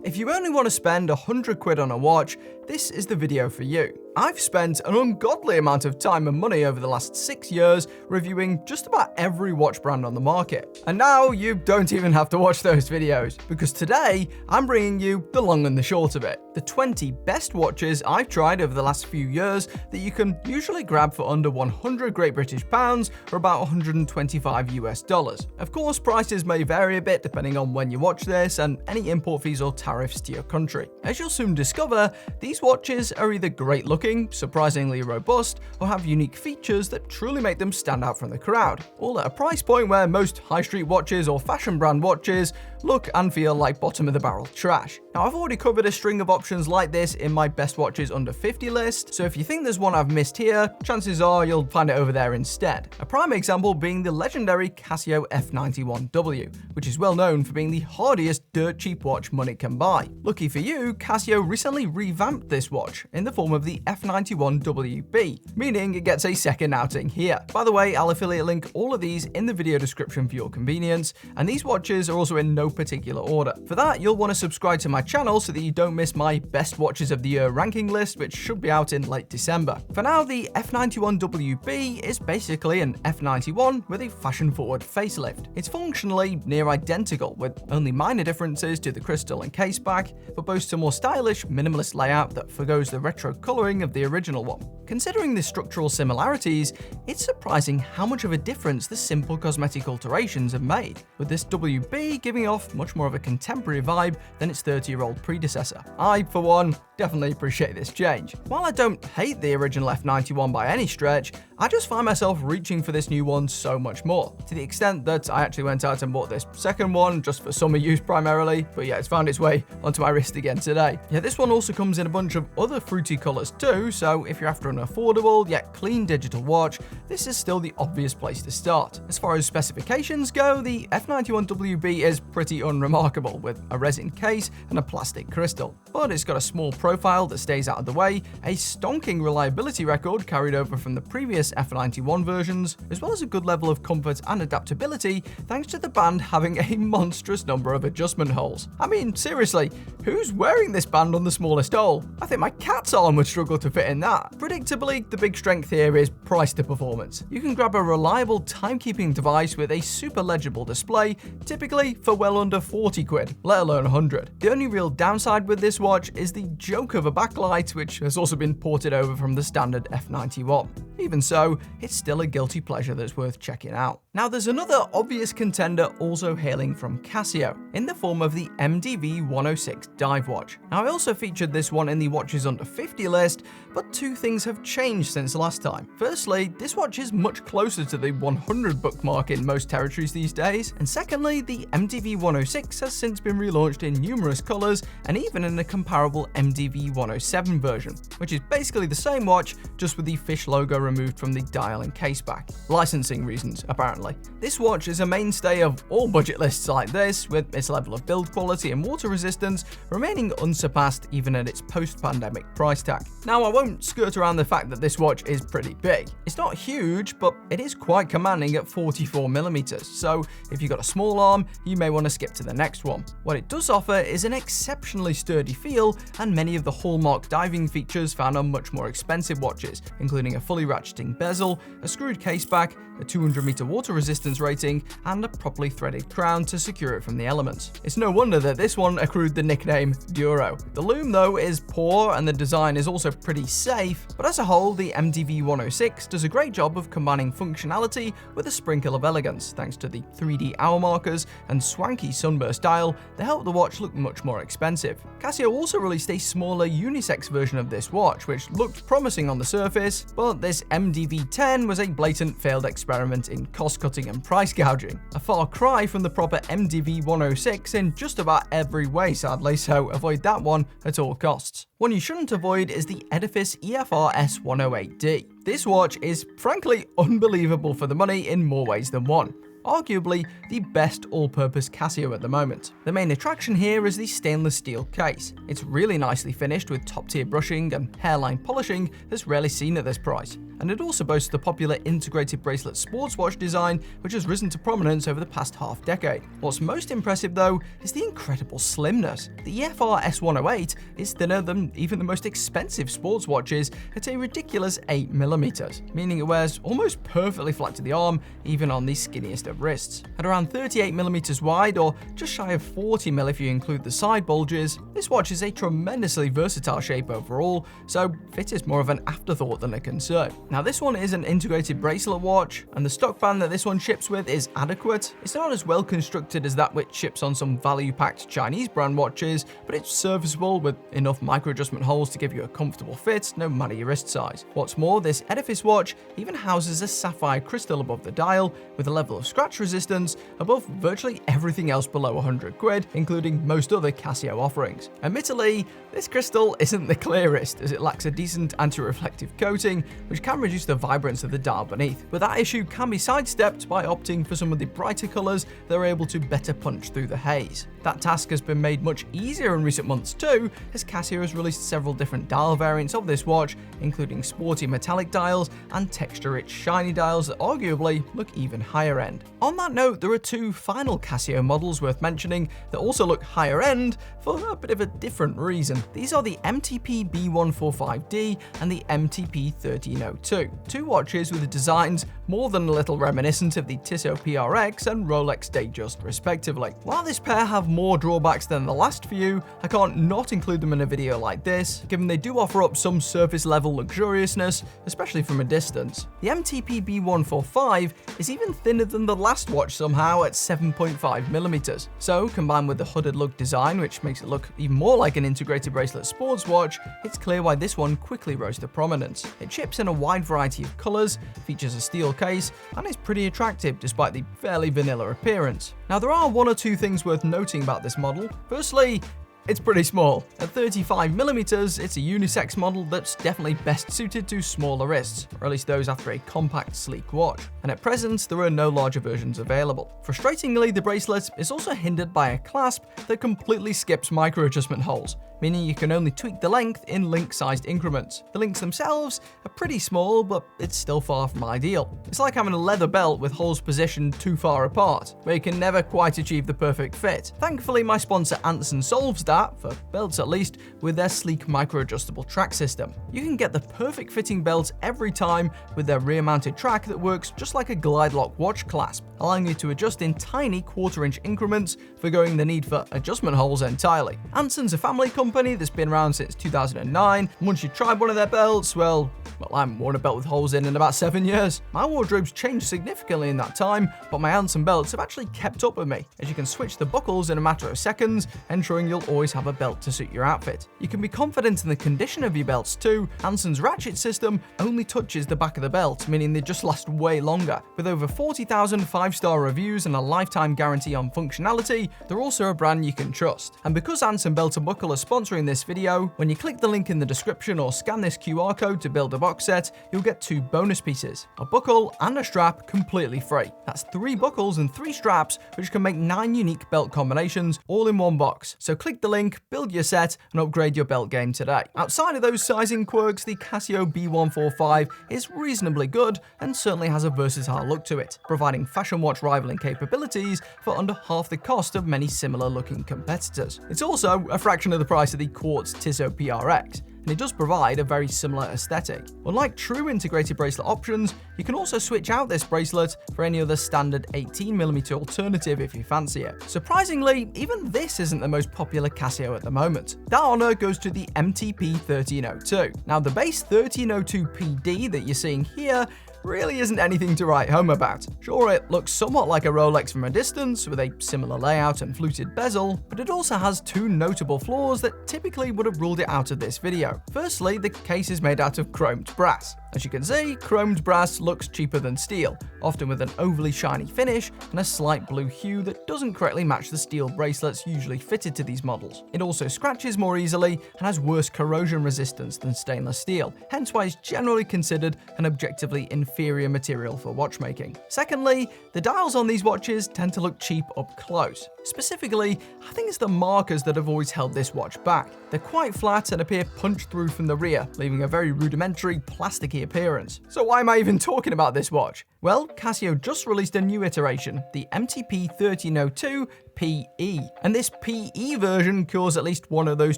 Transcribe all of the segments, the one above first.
If you only want to spend 100 quid on a watch, this is the video for you. I've spent an ungodly amount of time and money over the last 6 years reviewing just about every watch brand on the market. And now you don't even have to watch those videos, because today I'm bringing you the long and the short of it. The 20 best watches I've tried over the last few years that you can usually grab for under 100 Great British pounds or about 125 US dollars. Of course, prices may vary a bit depending on when you watch this and any import fees or tariffs to your country. As you'll soon discover, these watches are either great looking, surprisingly robust, or have unique features that truly make them stand out from the crowd, all at a price point where most high street watches or fashion brand watches look and feel like bottom of the barrel trash. Now, I've already covered a string of options like this in my best watches under 50 list, so if you think there's one I've missed here, chances are you'll find it over there instead. A prime example being the legendary Casio F91W, which is well known for being the hardiest dirt cheap watch money can buy. Lucky for you, Casio recently revamped this watch in the form of the F91WB, meaning it gets a second outing here. By the way, I'll affiliate link all of these in the video description for your convenience, and these watches are also in no particular order. For that, you'll want to subscribe to my channel so that you don't miss my best watches of the year ranking list, which should be out in late December. For now, the F91WB is basically an F91 with a fashion-forward facelift. It's functionally near identical, with only minor differences to the crystal and case back, but boasts a more stylish, minimalist layout that forgoes the retro coloring of the original one. Considering the structural similarities, it's surprising how much of a difference the simple cosmetic alterations have made, with this WB giving off much more of a contemporary vibe than its 30-year-old predecessor. I, for one, definitely appreciate this change. While I don't hate the original F91 by any stretch, I just find myself reaching for this new one so much more, to the extent that I actually went out and bought this second one just for summer use primarily, but yeah, it's found its way onto my wrist again today. Yeah, this one also comes in a bunch of other fruity colours too, so if you're after an affordable yet clean digital watch, this is still the obvious place to start. As far as specifications go, the F91WB is pretty unremarkable, with a resin case and a plastic crystal, but it's got a small profile that stays out of the way, a stonking reliability record carried over from the previous F91 versions, as well as a good level of comfort and adaptability thanks to the band having a monstrous number of adjustment holes. I mean, seriously, who's wearing this band on the smallest hole? I think my cat's arm would struggle to fit in that. Predictably, the big strength here is price to performance. You can grab a reliable timekeeping device with a super legible display, typically for well under 40 quid, let alone 100. The only real downside with this watch is the joke of a backlight, which has also been ported over from the standard F91. Even so, it's still a guilty pleasure that's worth checking out. Now, there's another obvious contender also hailing from Casio, in the form of the MDV 106 dive watch. Now, I also featured this one in the watches under 50 list, but two things have changed since last time. Firstly, this watch is much closer to the 100 bookmark in most territories these days, and secondly, the MDV 106 has since been relaunched in numerous colours and even in a comparable MDV 107 version, which is basically the same watch, just with the fish logo removed from the dial and case back. Licensing reasons, apparently. This watch is a mainstay of all budget lists like this, with its level of build quality and water resistance remaining unsurpassed even at its post-pandemic price tag. Now, I won't skirt around the fact that this watch is pretty big. It's not huge, but it is quite commanding at 44mm, so if you've got a small arm, you may want to skip to the next one. What it does offer is an exceptionally sturdy feel and many of the hallmark diving features found on much more expensive watches, including a fully ratcheting bezel, a screwed case back, a 200-meter water resistance rating, and a properly threaded crown to secure it from the elements. It's no wonder that this one accrued the nickname Duro. The lume, though, is poor and the design is also pretty safe, but as a whole, the MDV 106 does a great job of combining functionality with a sprinkle of elegance, thanks to the 3D hour markers and swanky sunburst dial that help the watch look much more expensive. Casio also released a smaller unisex version of this watch, which looked promising on the surface, but this MDV 10 was a blatant failed experiment in cost-cutting and price gouging. A far cry from the proper MDV 106 in just about every way, sadly, so avoid that one at all costs. One you shouldn't avoid is the Edifice EFR S108D. This watch is frankly unbelievable for the money in more ways than one. arguably the best all-purpose Casio at the moment. The main attraction here is the stainless steel case. It's really nicely finished with top-tier brushing and hairline polishing that's rarely seen at this price. And it also boasts the popular integrated bracelet sports watch design, which has risen to prominence over the past half-decade. What's most impressive though is the incredible slimness. The EFR S108 is thinner than even the most expensive sports watches at a ridiculous 8mm, meaning it wears almost perfectly flat to the arm, even on the skinniest of wrists. At around 38mm wide, or just shy of 40mm if you include the side bulges, this watch is a tremendously versatile shape overall, so fit is more of an afterthought than a concern. Now this one is an integrated bracelet watch, and the stock band that this one ships with is adequate. It's not as well constructed as that which ships on some value-packed Chinese brand watches, but it's serviceable with enough micro-adjustment holes to give you a comfortable fit, no matter your wrist size. What's more, this edifice watch even houses a sapphire crystal above the dial, with a level of scratch resistance above virtually everything else below 100 quid, including most other Casio offerings. Admittedly, this crystal isn't the clearest, as it lacks a decent anti-reflective coating, which can reduce the vibrance of the dial beneath, but that issue can be sidestepped by opting for some of the brighter colours that are able to better punch through the haze. That task has been made much easier in recent months too, as Casio has released several different dial variants of this watch, including sporty metallic dials and texture-rich shiny dials that arguably look even higher end. On that note, there are two final Casio models worth mentioning that also look higher end for a bit of a different reason. These are the MTP B145D and the MTP 1302. Two watches with designs more than a little reminiscent of the Tissot PRX and Rolex Datejust respectively. While this pair have more drawbacks than the last few, I can't not include them in a video like this, given they do offer up some surface level luxuriousness, especially from a distance. The MTP B145 is even thinner than the last watch somehow at 7.5mm. So combined with the hooded lug design, which makes it look even more like an integrated bracelet sports watch, it's clear why this one quickly rose to prominence. It ships in a wide variety of colours, features a steel case, and is pretty attractive despite the fairly vanilla appearance. Now there are one or two things worth noting about this model. Firstly, it's pretty small. At 35mm, it's a unisex model that's definitely best suited to smaller wrists, or at least those after a compact, sleek watch. And at present, there are no larger versions available. Frustratingly, the bracelet is also hindered by a clasp that completely skips micro-adjustment holes, meaning you can only tweak the length in link-sized increments. The links themselves are pretty small, but it's still far from ideal. It's like having a leather belt with holes positioned too far apart, where you can never quite achieve the perfect fit. Thankfully, my sponsor Anson solves that, for belts at least, with their sleek micro-adjustable track system. You can get the perfect fitting belt every time with their rear-mounted track that works just like a glide lock watch clasp, allowing you to adjust in tiny quarter-inch increments, forgoing the need for adjustment holes entirely. Anson's a family company that's been around since 2009, and once you tried one of their belts, well, I haven't worn a belt with holes in about 7 years. My wardrobe's changed significantly in that time, but my Anson belts have actually kept up with me, as you can switch the buckles in a matter of seconds, ensuring you'll always have a belt to suit your outfit. You can be confident in the condition of your belts too. Anson's ratchet system only touches the back of the belt, meaning they just last way longer. With over 40,000 5-star reviews and a lifetime guarantee on functionality, they're also a brand you can trust. And because Anson Belt & Buckle are sponsoring this video, when you click the link in the description or scan this QR code to build a box set, you'll get 2 bonus pieces, a buckle and a strap completely free. That's 3 buckles and 3 straps, which can make 9 unique belt combinations all in one box. So click the link, build your set, and upgrade your belt game today. Outside of those sizing quirks, the Casio B145 is reasonably good and certainly has a versatile look to it, providing fashion watch rivaling capabilities for under half the cost of many similar looking competitors. It's also a fraction of the price of the Quartz Tissot PRX, and it does provide a very similar aesthetic. Unlike true integrated bracelet options, you can also switch out this bracelet for any other standard 18mm alternative if you fancy it. Surprisingly, even this isn't the most popular Casio at the moment. That honor goes to the MTP 1302. Now the base 1302 PD that you're seeing here really isn't anything to write home about. Sure, it looks somewhat like a Rolex from a distance, with a similar layout and fluted bezel, but it also has 2 notable flaws that typically would have ruled it out of this video. Firstly, the case is made out of chromed brass. As you can see, chromed brass looks cheaper than steel, often with an overly shiny finish and a slight blue hue that doesn't correctly match the steel bracelets usually fitted to these models. It also scratches more easily and has worse corrosion resistance than stainless steel, hence why it's generally considered an objectively inferior material for watchmaking. Secondly, the dials on these watches tend to look cheap up close. Specifically, I think it's the markers that have always held this watch back. They're quite flat and appear punched through from the rear, leaving a very rudimentary, plasticky appearance. So why am I even talking about this watch? Well, Casio just released a new iteration, the MTP 1302 PE, and this PE version cures at least one of those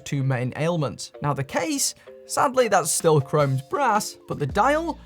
two main ailments. Now the case, sadly that's still chromed brass, but the dial,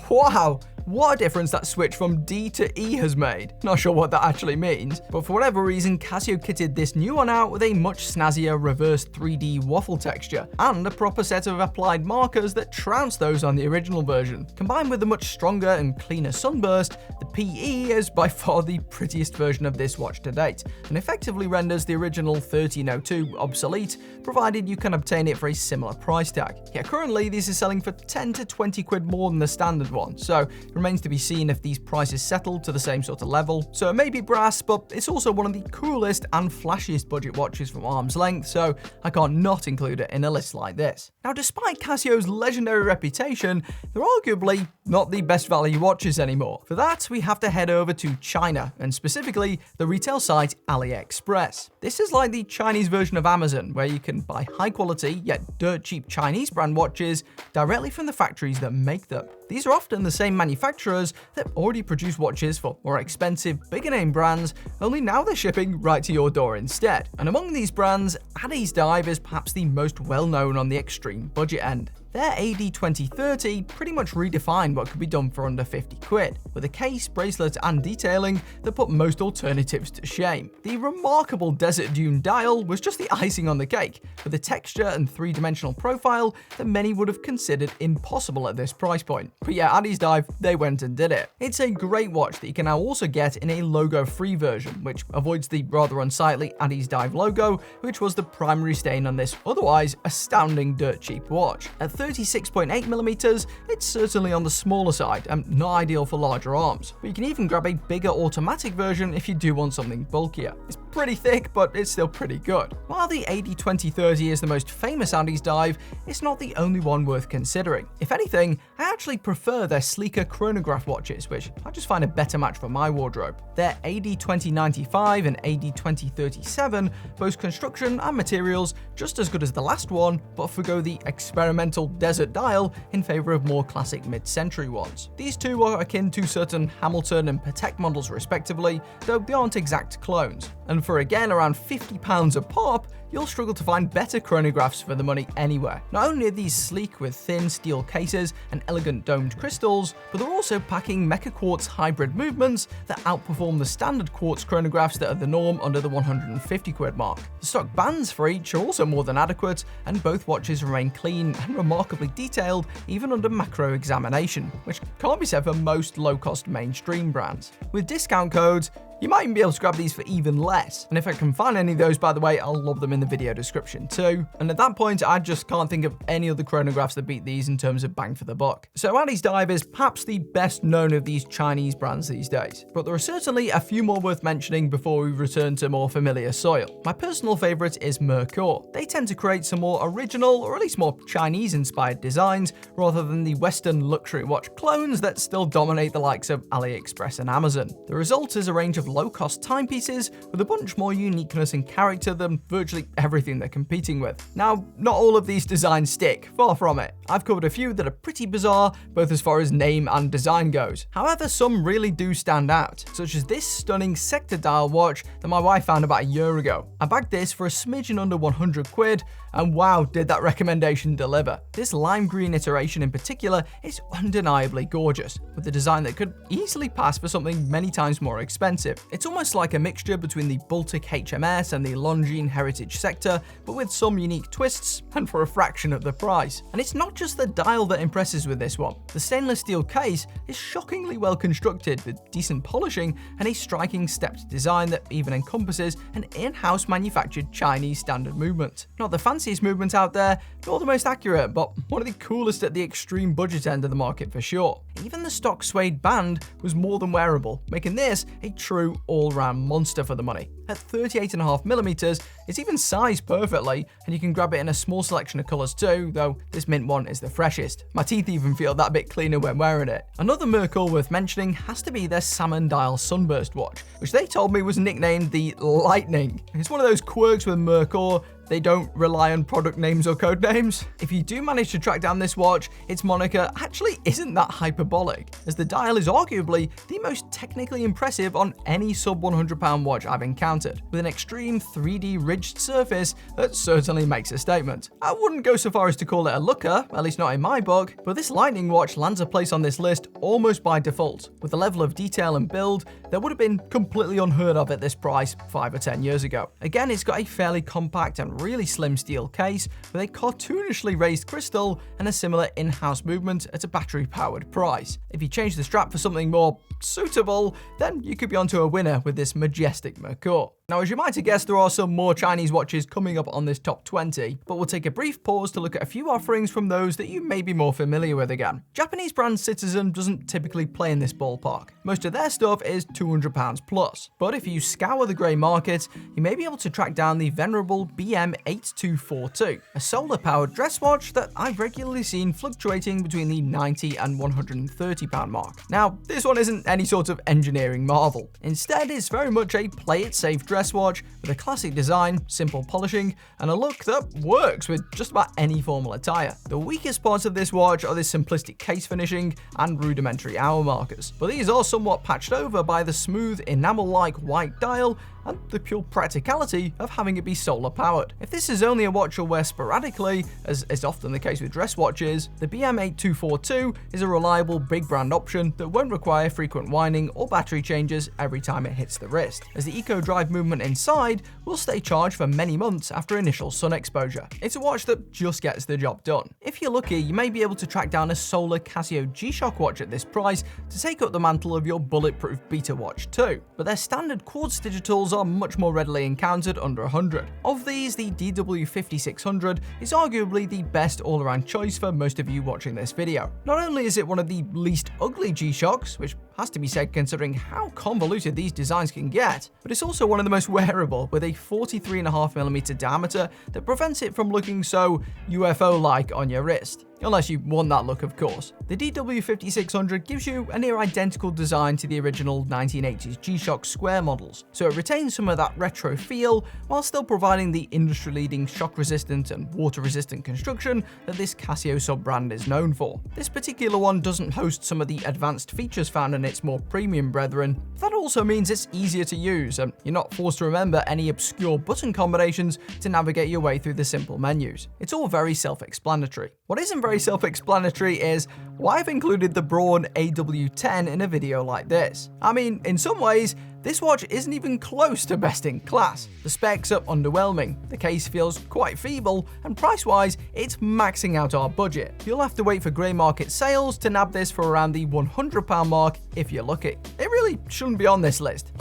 wow! What a difference that switch from D to E has made. Not sure what that actually means, but for whatever reason, Casio kitted this new one out with a much snazzier reverse 3D waffle texture, and a proper set of applied markers that trounce those on the original version. Combined with a much stronger and cleaner sunburst, the PE is by far the prettiest version of this watch to date, and effectively renders the original 1302 obsolete, provided you can obtain it for a similar price tag. Yeah, currently these are selling for 10 to 20 quid more than the standard one, so it remains to be seen if these prices settle to the same sort of level. So it may be brass, but it's also one of the coolest and flashiest budget watches from arm's length, so I can't not include it in a list like this. Now, despite Casio's legendary reputation, they're arguably not the best value watches anymore. For that, we have to head over to China, and specifically the retail site AliExpress. This is like the Chinese version of Amazon, where you can buy high quality yet dirt cheap Chinese brand watches directly from the factories that make them. These are often the same manufacturers that already produce watches for more expensive, bigger name brands, only now they're shipping right to your door instead. And among these brands, Addiesdive is perhaps the most well known on the extreme budget end. Their AD2030 pretty much redefined what could be done for under 50 quid, with a case, bracelet and detailing that put most alternatives to shame. The remarkable Desert Dune dial was just the icing on the cake, with a texture and three-dimensional profile that many would have considered impossible at this price point. But yeah, Addiesdive, they went and did it. It's a great watch that you can now also get in a logo-free version, which avoids the rather unsightly Addiesdive logo, which was the primary stain on this otherwise astounding dirt cheap watch. At 36.8mm, it's certainly on the smaller side and not ideal for larger arms, but you can even grab a bigger automatic version if you do want something bulkier. It's pretty thick, but it's still pretty good. While the AD2030 is the most famous Addiesdive, it's not the only one worth considering. If anything, I actually prefer their sleeker chronograph watches, which I just find a better match for my wardrobe. Their AD2095 and AD2037 boast construction and materials just as good as the last one, but forgo the experimental desert dial in favor of more classic mid-century ones. These two are akin to certain Hamilton and Patek models respectively, though they aren't exact clones. And for again around £50 a pop, you'll struggle to find better chronographs for the money anywhere. Not only are these sleek with thin steel cases and elegant domed crystals, but they're also packing mecha quartz hybrid movements that outperform the standard quartz chronographs that are the norm under the 150 quid mark. The stock bands for each are also more than adequate, and both watches remain clean and remarkably detailed even under macro examination, which can't be said for most low-cost mainstream brands. With discount codes, you might even be able to grab these for even less. And if I can find any of those, by the way, I'll lob them in the video description too. And at that point, I just can't think of any other chronographs that beat these in terms of bang for the buck. So Addiesdive is perhaps the best known of these Chinese brands these days. But there are certainly a few more worth mentioning before we return to more familiar soil. My personal favorite is Merkur. They tend to create some more original, or at least more Chinese-inspired designs, rather than the Western luxury watch clones that still dominate the likes of AliExpress and Amazon. The result is a range of low-cost timepieces with a bunch more uniqueness and character than virtually everything they're competing with. Now, not all of these designs stick, far from it. I've covered a few that are pretty bizarre, both as far as name and design goes. However, some really do stand out, such as this stunning sector dial watch that my wife found about a year ago. I bagged this for a smidgen under 100 quid, and wow, did that recommendation deliver. This lime green iteration in particular is undeniably gorgeous, with a design that could easily pass for something many times more expensive. It's almost like a mixture between the Baltic HMS and the Longines Heritage Sector, but with some unique twists and for a fraction of the price. And it's not just the dial that impresses with this one. The stainless steel case is shockingly well constructed with decent polishing and a striking stepped design that even encompasses an in-house manufactured Chinese standard movement. Not the fanciest movement out there, nor the most accurate, but one of the coolest at the extreme budget end of the market for sure. Even the stock suede band was more than wearable, making this a true all-round monster for the money. At 38.5mm, it's even sized perfectly, and you can grab it in a small selection of colours too, though this mint one is the freshest. My teeth even feel that bit cleaner when wearing it. Another Merkur worth mentioning has to be their salmon dial sunburst watch, which they told me was nicknamed the Lightning. It's one of those quirks with Merkur. They don't rely on product names or code names. If you do manage to track down this watch, its moniker actually isn't that hyperbolic, as the dial is arguably the most technically impressive on any sub £100 watch I've encountered, with an extreme 3D ridged surface that certainly makes a statement. I wouldn't go so far as to call it a looker, at least not in my book, but this Lightning watch lands a place on this list almost by default, with a level of detail and build that would have been completely unheard of at this price 5 or 10 years ago. Again, it's got a fairly compact and really slim steel case with a cartoonishly raised crystal and a similar in-house movement at a battery-powered price. If you change the strap for something more suitable, then you could be onto a winner with this majestic Merkur. Now, as you might have guessed, there are some more Chinese watches coming up on this top 20, but we'll take a brief pause to look at a few offerings from those that you may be more familiar with again. Japanese brand Citizen doesn't typically play in this ballpark. Most of their stuff is £200 plus, but if you scour the grey market, you may be able to track down the venerable BM8242, a solar-powered dress watch that I've regularly seen fluctuating between the £90 and £130 mark. Now, this one isn't any sort of engineering marvel. Instead, it's very much a play-it-safe dress watch with a classic design, simple polishing, and a look that works with just about any formal attire. The weakest parts of this watch are this simplistic case finishing and rudimentary hour markers, but these are somewhat patched over by the smooth enamel-like white dial and the pure practicality of having it be solar powered. If this is only a watch you'll wear sporadically, as is often the case with dress watches, the BM8242 is a reliable big brand option that won't require frequent winding or battery changes every time it hits the wrist, as the Eco Drive movement inside will stay charged for many months after initial sun exposure. It's a watch that just gets the job done. If you're lucky, you may be able to track down a solar Casio G-Shock watch at this price to take up the mantle of your bulletproof beta watch too, but their standard quartz digitals are much more readily encountered under 100. Of these, the DW5600 is arguably the best all-around choice for most of you watching this video. Not only is it one of the least ugly G-Shocks, which has to be said considering how convoluted these designs can get, but it's also one of the most wearable, with a 43.5mm diameter that prevents it from looking so UFO-like on your wrist. Unless you want that look, of course. The DW5600 gives you a near identical design to the original 1980s G-Shock square models, so it retains some of that retro feel while still providing the industry-leading shock-resistant and water-resistant construction that this Casio sub-brand is known for. This particular one doesn't host some of the advanced features found in its more premium brethren, but that also means it's easier to use, and you're not forced to remember any obscure button combinations to navigate your way through the simple menus. It's all very self-explanatory. What isn't very self-explanatory is why I've included the Braun AW10 in a video like this. I mean, in some ways, this watch isn't even close to best in class. The specs are underwhelming, the case feels quite feeble, and price-wise, it's maxing out our budget. You'll have to wait for grey market sales to nab this for around the £100 mark if you're lucky. It really shouldn't be on this list,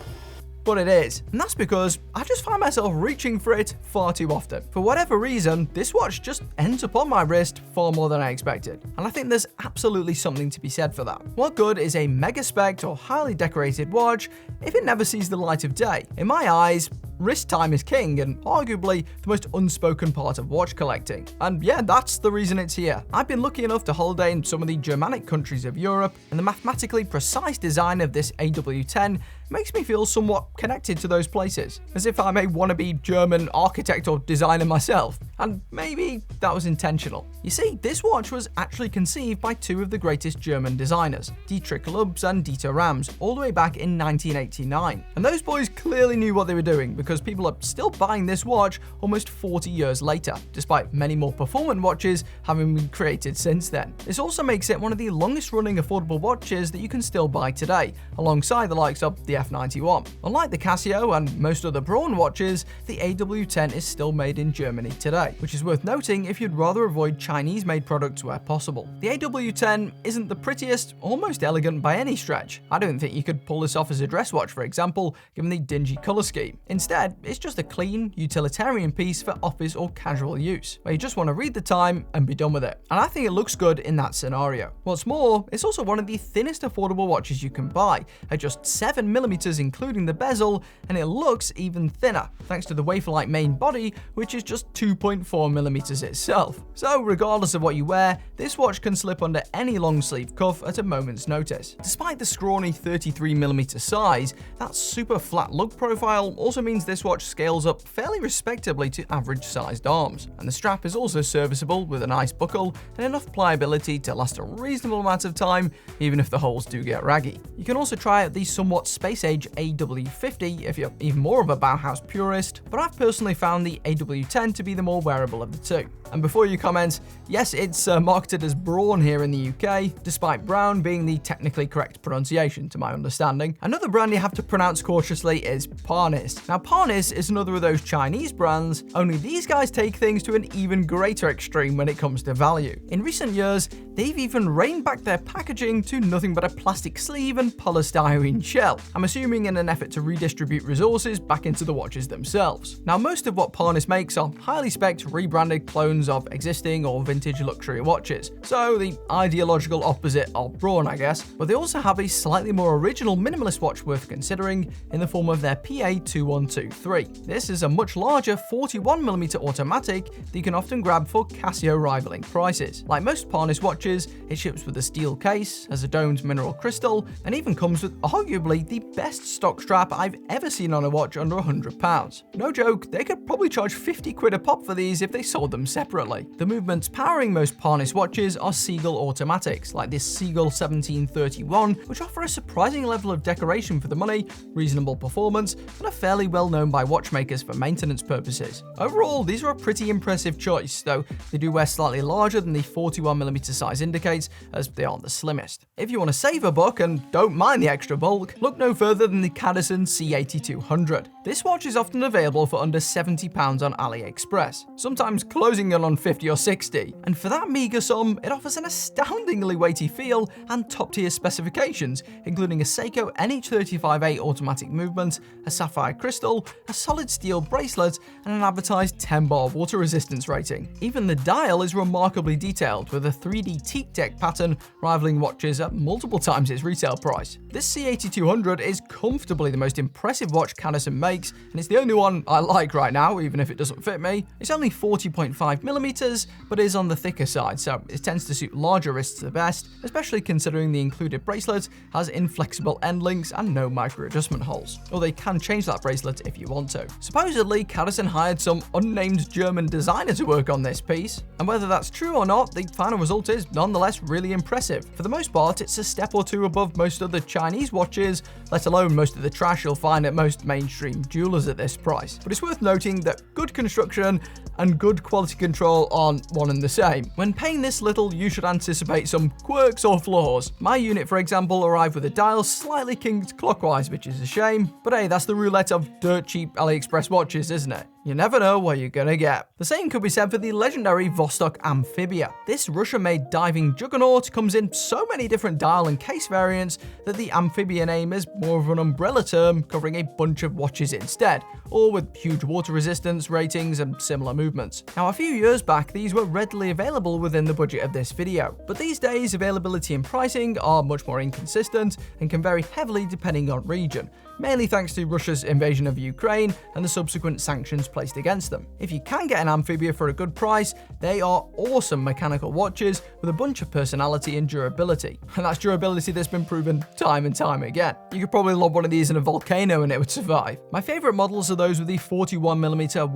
but it is, and that's because I just find myself reaching for it far too often. For whatever reason, this watch just ends up on my wrist far more than I expected, and I think there's absolutely something to be said for that. What good is a mega spec'd or highly decorated watch if it never sees the light of day? In my eyes, wrist time is king and arguably the most unspoken part of watch collecting. And yeah, that's the reason it's here. I've been lucky enough to holiday in some of the Germanic countries of Europe, and the mathematically precise design of this AW10 makes me feel somewhat connected to those places, as if I'm a wannabe German architect or designer myself. And maybe that was intentional. You see, this watch was actually conceived by two of the greatest German designers, Dietrich Lubs and Dieter Rams, all the way back in 1989. And those boys clearly knew what they were doing, because people are still buying this watch almost 40 years later, despite many more performant watches having been created since then. This also makes it one of the longest running affordable watches that you can still buy today, alongside the likes of the F91. Unlike the Casio and most other Braun watches, the AW10 is still made in Germany today, which is worth noting if you'd rather avoid Chinese-made products where possible. The AW10 isn't the prettiest or most elegant by any stretch. I don't think you could pull this off as a dress watch, for example, given the dingy color scheme. Instead, it's just a clean, utilitarian piece for office or casual use, where you just want to read the time and be done with it. And I think it looks good in that scenario. What's more, it's also one of the thinnest affordable watches you can buy, at just 7mm including the bezel, and it looks even thinner, thanks to the wafer-like main body, which is just 2.4mm itself. So regardless of what you wear, this watch can slip under any long sleeve cuff at a moment's notice. Despite the scrawny 33mm size, that super flat lug profile also means this watch scales up fairly respectably to average sized arms. And the strap is also serviceable with a nice buckle and enough pliability to last a reasonable amount of time, even if the holes do get raggy. You can also try out the somewhat space-age AW50 if you're even more of a Bauhaus purist, but I've personally found the AW10 to be the more wearable of the two. And before you comment, yes, it's marketed as Braun here in the UK, despite Braun being the technically correct pronunciation to my understanding. Another brand you have to pronounce cautiously is Parnis. Now Parnis is another of those Chinese brands, only these guys take things to an even greater extreme when it comes to value. In recent years, they've even reined back their packaging to nothing but a plastic sleeve and polystyrene shell. I'm assuming in an effort to redistribute resources back into the watches themselves. Now most of what Parnis makes are highly spec'd rebranded clones of existing or vintage luxury watches, so the ideological opposite of Braun, I guess. But they also have a slightly more original minimalist watch worth considering in the form of their PA2123. This is a much larger 41mm automatic that you can often grab for Casio rivaling prices. Like most Parnis watches, it ships with a steel case, has a domed mineral crystal, and even comes with arguably the best stock strap I've ever seen on a watch under £100. No joke, they could probably charge 50 quid a pop for these if they sold them separately. The movements powering most Parnis watches are Seagull automatics, like this Seagull 1731, which offer a surprising level of decoration for the money, reasonable performance, and are fairly well known by watchmakers for maintenance purposes. Overall, these are a pretty impressive choice, though they do wear slightly larger than the 41mm size indicates, as they aren't the slimmest. If you want to save a buck and don't mind the extra bulk, look no further than the Cadisen C8200. This watch is often available for under £70 on AliExpress, sometimes closing in on 50 or 60, and for that meager sum, it offers an astoundingly weighty feel and top-tier specifications, including a Seiko NH35A automatic movement, a sapphire crystal, a solid steel bracelet, and an advertised 10-bar water resistance rating. Even the dial is remarkably detailed, with a 3D teak deck pattern rivaling watches at multiple times its retail price. This C8200 is comfortably the most impressive watch Cadisen makes, and it's the only one I like right now, even if it doesn't fit me. It's only 40.5mm, but is on the thicker side, so it tends to suit larger wrists the best, especially considering the included bracelet has inflexible end links and no micro adjustment holes, or they can change that bracelet if you want to. Supposedly, Cadisen hired some unnamed German designer to work on this piece, and whether that's true or not, the final result is nonetheless really impressive. For the most part, it's a step or two above most other Chinese watches, let alone most of the trash you'll find at most mainstream jewelers at this price. But it's worth noting that good construction and good quality control aren't one and the same. When paying this little, you should anticipate some quirks or flaws. My unit, for example, arrived with a dial slightly kinked clockwise, which is a shame, but hey, that's the roulette of dirt cheap AliExpress watches, isn't it? You never know what you're gonna get. The same could be said for the legendary Vostok Amphibia. This Russian-made diving juggernaut comes in so many different dial and case variants that the Amphibia name is more of an umbrella term covering a bunch of watches instead, all with huge water resistance ratings and similar movements. Now, a few years back, these were readily available within the budget of this video, but these days availability and pricing are much more inconsistent and can vary heavily depending on region, mainly thanks to Russia's invasion of Ukraine and the subsequent sanctions placed against them. If you can get an Amphibia for a good price, they are awesome mechanical watches with a bunch of personality and durability, and that's durability that's been proven time and time again. You could probably lob one of these in a volcano and it would survive. My favorite models are those with the 41mm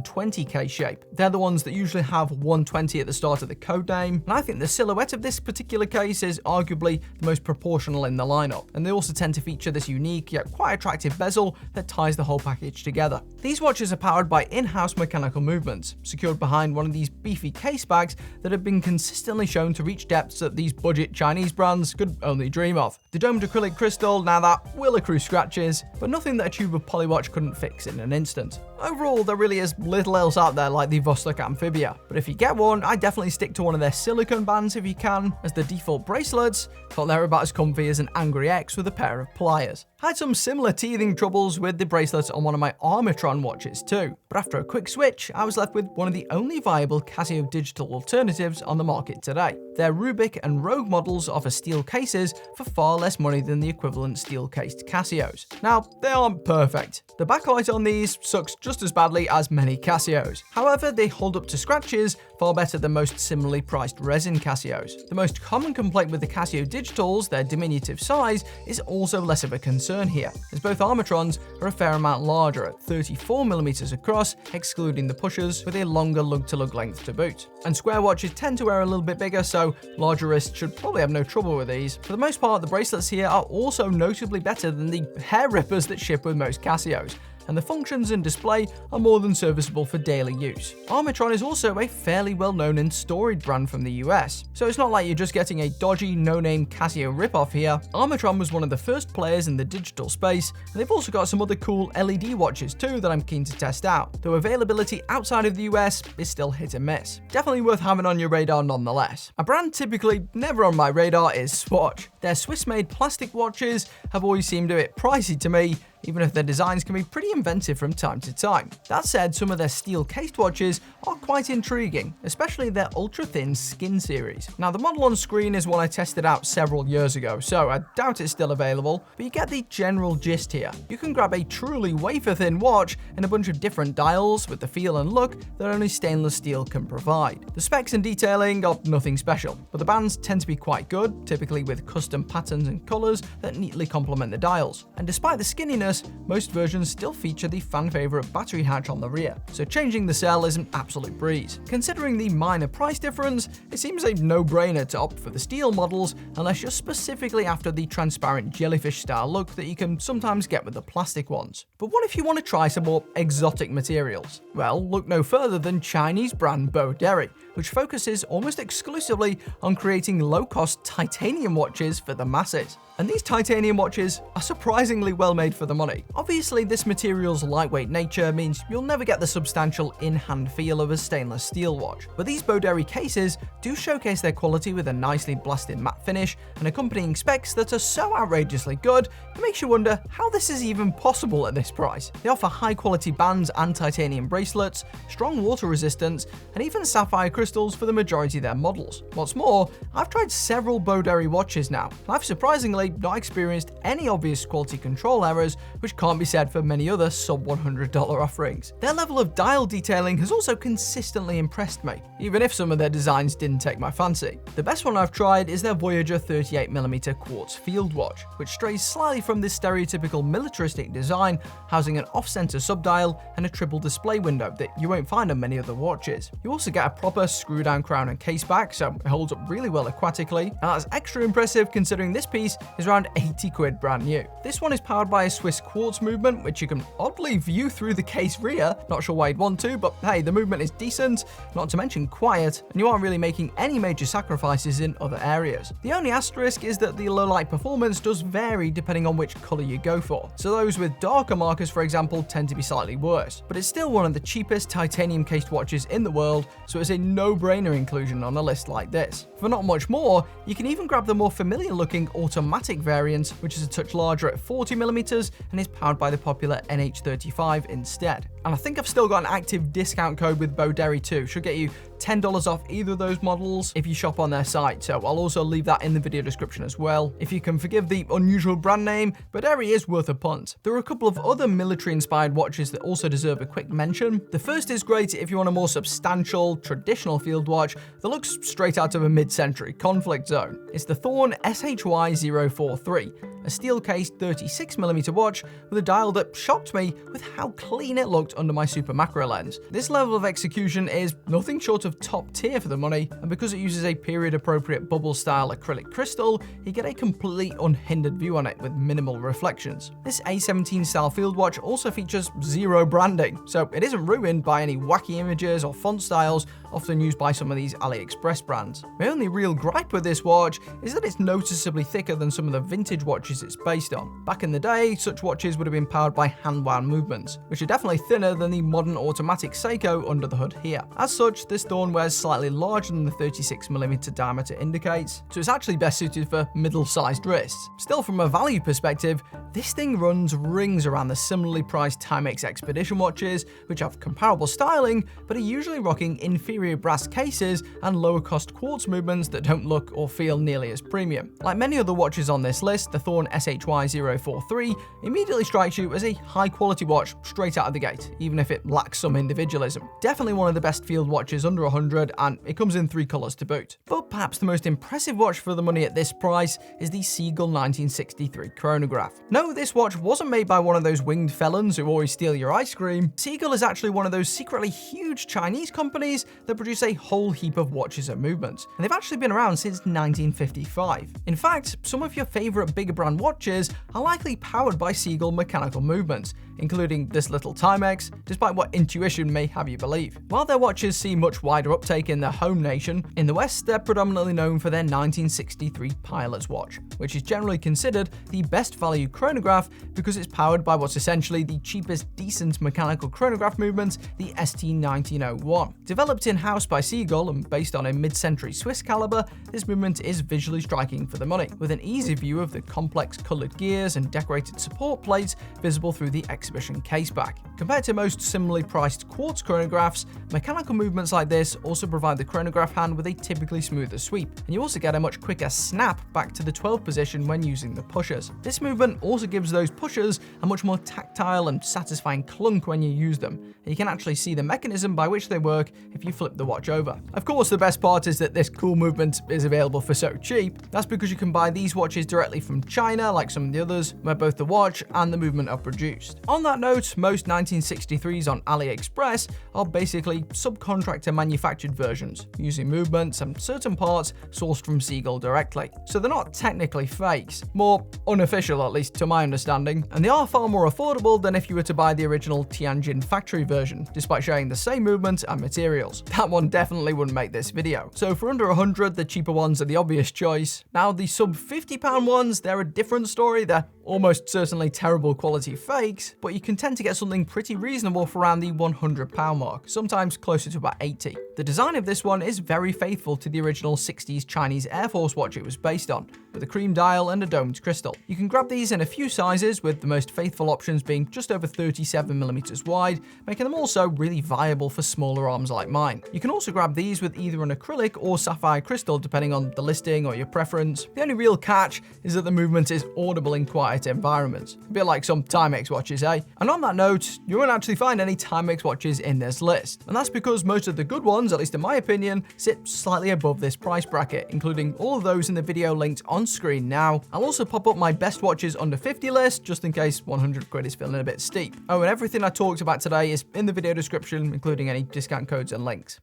120K shape. They're the ones that usually have 120 at the start of the code name, and I think the silhouette of this particular case is arguably the most proportional in the lineup, and they also tend to feature this unique yet quite attractive bezel that ties the whole package together. These watches are powered by in-house mechanical movements, secured behind one of these beefy case bags that have been consistently shown to reach depths that these budget Chinese brands could only dream of. The domed acrylic crystal, now that will accrue scratches, but nothing that a tube of polywatch couldn't fix in an instant. Overall, there really is little else out there like the Vostok Amphibia, but if you get one, I'd definitely stick to one of their silicone bands if you can, as the default bracelets felt they're about as comfy as an angry ex with a pair of pliers. I had some similar teething troubles with the bracelets on one of my Armitron watches too, but after a quick switch, I was left with one of the only viable Casio digital alternatives on the market today. Their Rubik and Rogue models offer steel cases for far less money than the equivalent steel-cased Casios. Now, they aren't perfect. The backlight on these sucks just as badly as many Casios. However, they hold up to scratches far better than most similarly priced resin Casios. The most common complaint with the Casio digitals, their diminutive size, is also less of a concern here, as both Armitrons are a fair amount larger at 34mm across, excluding the pushers, with a longer lug-to-lug length to boot. And square watches tend to wear a little bit bigger, so larger wrists should probably have no trouble with these. For the most part, the bracelets here are also notably better than the hair rippers that ship with most Casios, and the functions and display are more than serviceable for daily use. Armitron is also a fairly well-known and storied brand from the US, so it's not like you're just getting a dodgy, no-name Casio ripoff here. Armitron was one of the first players in the digital space, and they've also got some other cool LED watches too that I'm keen to test out, though availability outside of the US is still hit and miss. Definitely worth having on your radar nonetheless. A brand typically never on my radar is Swatch. Their Swiss-made plastic watches have always seemed a bit pricey to me, even if their designs can be pretty inventive from time to time. That said, some of their steel-cased watches are quite intriguing, especially their ultra-thin Skin series. Now, the model on screen is one I tested out several years ago, so I doubt it's still available, but you get the general gist here. You can grab a truly wafer-thin watch in a bunch of different dials with the feel and look that only stainless steel can provide. The specs and detailing are nothing special, but the bands tend to be quite good, typically with custom patterns and colors that neatly complement the dials. And despite the skinniness, most versions still feature the fan-favorite battery hatch on the rear, so changing the cell is an absolute breeze. Considering the minor price difference, it seems a no-brainer to opt for the steel models unless you're specifically after the transparent jellyfish-style look that you can sometimes get with the plastic ones. But what if you want to try some more exotic materials? Well, look no further than Chinese brand Boderry, which focuses almost exclusively on creating low-cost titanium watches for the masses. And these titanium watches are surprisingly well made for the money. Obviously, this material's lightweight nature means you'll never get the substantial in-hand feel of a stainless steel watch, but these Boderry cases do showcase their quality with a nicely blasted matte finish and accompanying specs that are so outrageously good, it makes you wonder how this is even possible at this price. They offer high-quality bands and titanium bracelets, strong water resistance, and even sapphire crystals for the majority of their models. What's more, I've tried several Boderry watches now, and I've surprisingly not experienced any obvious quality control errors, which can't be said for many other sub-$100 offerings. Their level of dial detailing has also consistently impressed me, even if some of their designs didn't take my fancy. The best one I've tried is their Voyager 38mm quartz field watch, which strays slightly from this stereotypical militaristic design, housing an off-center subdial and a triple display window that you won't find on many other watches. You also get a proper screw-down crown and case back, so it holds up really well aquatically, and that's extra impressive considering this piece is around 80 quid brand new. This one is powered by a Swiss quartz movement, which you can oddly view through the case rear. Not sure why you'd want to, but hey, the movement is decent, not to mention quiet, and you aren't really making any major sacrifices in other areas. The only asterisk is that the low light performance does vary depending on which color you go for. So those with darker markers, for example, tend to be slightly worse, but it's still one of the cheapest titanium cased watches in the world, so it's a no-brainer inclusion on a list like this. For not much more, you can even grab the more familiar looking automatic variant, which is a touch larger at 40mm and is powered by the popular NH35 instead. And I think I've still got an active discount code with Boderry too. Should get you $10 off either of those models if you shop on their site, so I'll also leave that in the video description as well. If you can forgive the unusual brand name, Boderry is worth a punt. There are a couple of other military-inspired watches that also deserve a quick mention. The first is great if you want a more substantial, traditional field watch that looks straight out of a mid-century conflict zone. It's the Thorn SHY-043, a steel-cased 36mm watch with a dial that shocked me with how clean it looked under my super macro lens. This level of execution is nothing short of of top tier for the money, and because it uses a period-appropriate bubble-style acrylic crystal, you get a completely unhindered view on it with minimal reflections. This A17 style field watch also features zero branding, so it isn't ruined by any wacky images or font styles often used by some of these AliExpress brands. My only real gripe with this watch is that it's noticeably thicker than some of the vintage watches it's based on. Back in the day, such watches would have been powered by hand-wound movements, which are definitely thinner than the modern automatic Seiko under the hood here. As such, this Thorn wears slightly larger than the 36mm diameter indicates, so it's actually best suited for middle-sized wrists. Still, from a value perspective, this thing runs rings around the similarly priced Timex Expedition watches, which have comparable styling, but are usually rocking inferior brass cases and lower cost quartz movements that don't look or feel nearly as premium. Like many other watches on this list, the Thorn SHY-043 immediately strikes you as a high quality watch straight out of the gate, even if it lacks some individualism. Definitely one of the best field watches under 100, and it comes in 3 colors to boot. But perhaps the most impressive watch for the money at this price is the Seagull 1963 chronograph. No, this watch wasn't made by one of those winged felons who always steal your ice cream. Seagull is actually one of those secretly huge Chinese companies that produce a whole heap of watches and movements, and they've actually been around since 1955. In fact, some of your favorite bigger brand watches are likely powered by Seagull mechanical movements, including this little Timex, despite what intuition may have you believe. While their watches see much wider uptake in their home nation, in the West they're predominantly known for their 1963 pilot's watch, which is generally considered the best value chronograph because it's powered by what's essentially the cheapest decent mechanical chronograph movement, the ST1901. Developed in-house by Seagull and based on a mid-century Swiss caliber, this movement is visually striking for the money, with an easy view of the complex coloured gears and decorated support plates visible through the exhibition caseback. Compared to most similarly priced quartz chronographs, mechanical movements like this also provide the chronograph hand with a typically smoother sweep, and you also get a much quicker snap back to the 12 position when using the pushers. This movement also gives those pushers a much more tactile and satisfying clunk when you use them, and you can actually see the mechanism by which they work if you flip the watch over. Of course, the best part is that this cool movement is available for so cheap. That's because you can buy these watches directly from China, like some of the others, where both the watch and the movement are produced. On that note, most 1963s on AliExpress are basically subcontractor manufactured versions, using movements and certain parts sourced from Seagull directly. So they're not technically fakes, more unofficial at least to my understanding, and they are far more affordable than if you were to buy the original Tianjin factory version, despite sharing the same movement and materials. That one definitely wouldn't make this video. So for under 100, the cheaper ones are the obvious choice. Now the sub £50 ones, they're a different story. They're almost certainly terrible quality fakes, but you can tend to get something pretty reasonable for around the £100 mark, sometimes closer to about 80. The design of this one is very faithful to the original 60s Chinese Air Force watch it was based on, with a cream dial and a domed crystal. You can grab these in a few sizes, with the most faithful options being just over 37mm wide, making them also really viable for smaller arms like mine. You can also grab these with either an acrylic or sapphire crystal depending on the listing or your preference. The only real catch is that the movement is audible in quiet environments, a bit like some Timex watches, eh? And on that note, you won't actually find any Timex watches in this list, and that's because most of the good ones, at least in my opinion, sit slightly above this price bracket, including all of those in the video linked on screen now. I'll also pop up my best watches under 50 list, just in case 100 quid is feeling a bit steep. Oh, and everything I talked about today is in the video description, including any discount codes and links.